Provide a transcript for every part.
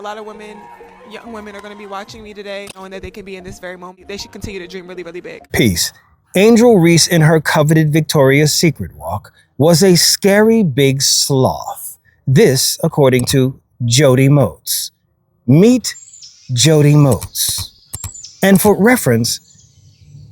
lot of women, young women, are going to be watching me today, knowing that they can be in this very moment. They should continue to dream really, really big. Peace. Angel Reese in her coveted Victoria's Secret walk was a scary big sloth. This, according to Jody Moats. Meet Jody Moats. And for reference,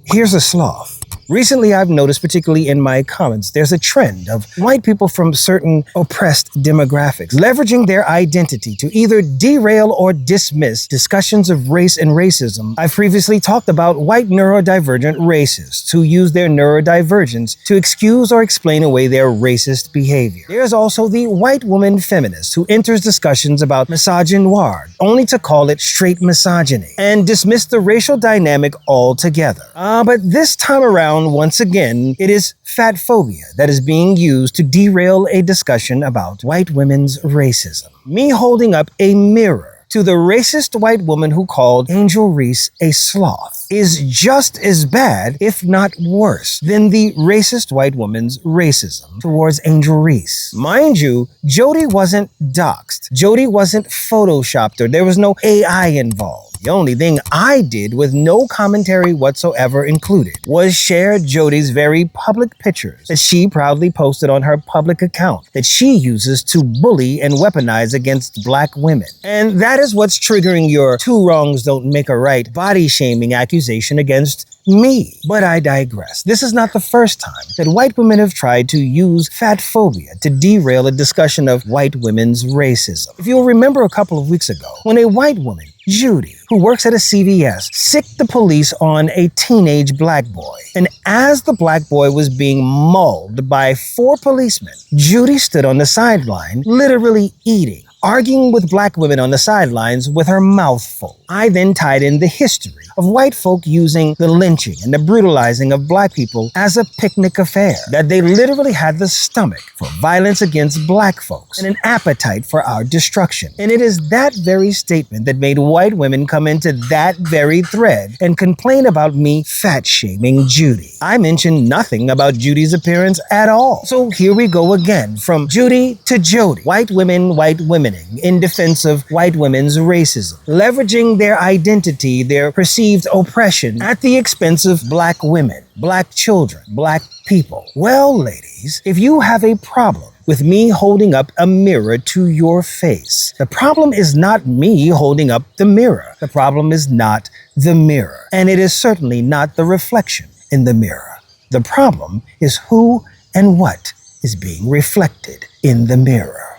here's a sloth. Recently, I've noticed, particularly in my comments, there's a trend of white people from certain oppressed demographics leveraging their identity to either derail or dismiss discussions of race and racism. I've previously talked about white neurodivergent racists who use their neurodivergence to excuse or explain away their racist behavior. There's also the white woman feminist who enters discussions about misogynoir only to call it straight misogyny and dismiss the racial dynamic altogether. But this time around, once again, it is fat phobia that is being used to derail a discussion about white women's racism. Me holding up a mirror to the racist white woman who called Angel Reese a sloth is just as bad, if not worse, than the racist white woman's racism towards Angel Reese. Mind you, Jody wasn't doxxed. Jody wasn't photoshopped, or there was no AI involved. The only thing I did, with no commentary whatsoever included, was share Jody's very public pictures that she proudly posted on her public account that she uses to bully and weaponize against black women. And that is what's triggering your two wrongs don't make a right body shaming accusation against me. But I digress. This is not the first time that white women have tried to use fat phobia to derail a discussion of white women's racism. If you'll remember a couple of weeks ago, when a white woman, Judy, who works at a CVS, sicked the police on a teenage black boy. And as the black boy was being mauled by 4 policemen, Judy stood on the sideline, literally eating, arguing with black women on the sidelines with her mouth full. I then tied in the history of white folk using the lynching and the brutalizing of black people as a picnic affair, that they literally had the stomach for violence against black folks and an appetite for our destruction. And it is that very statement that made white women come into that very thread and complain about me fat-shaming Judy. I mentioned nothing about Judy's appearance at all. So here we go again, from Judy to Jody. White womening in defense of white women's racism, leveraging their identity, their perceived oppression at the expense of black women, black children, black people. Well, ladies, if you have a problem with me holding up a mirror to your face, the problem is not me holding up the mirror. The problem is not the mirror. And it is certainly not the reflection in the mirror. The problem is who and what is being reflected in the mirror.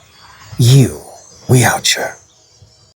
You. We out here.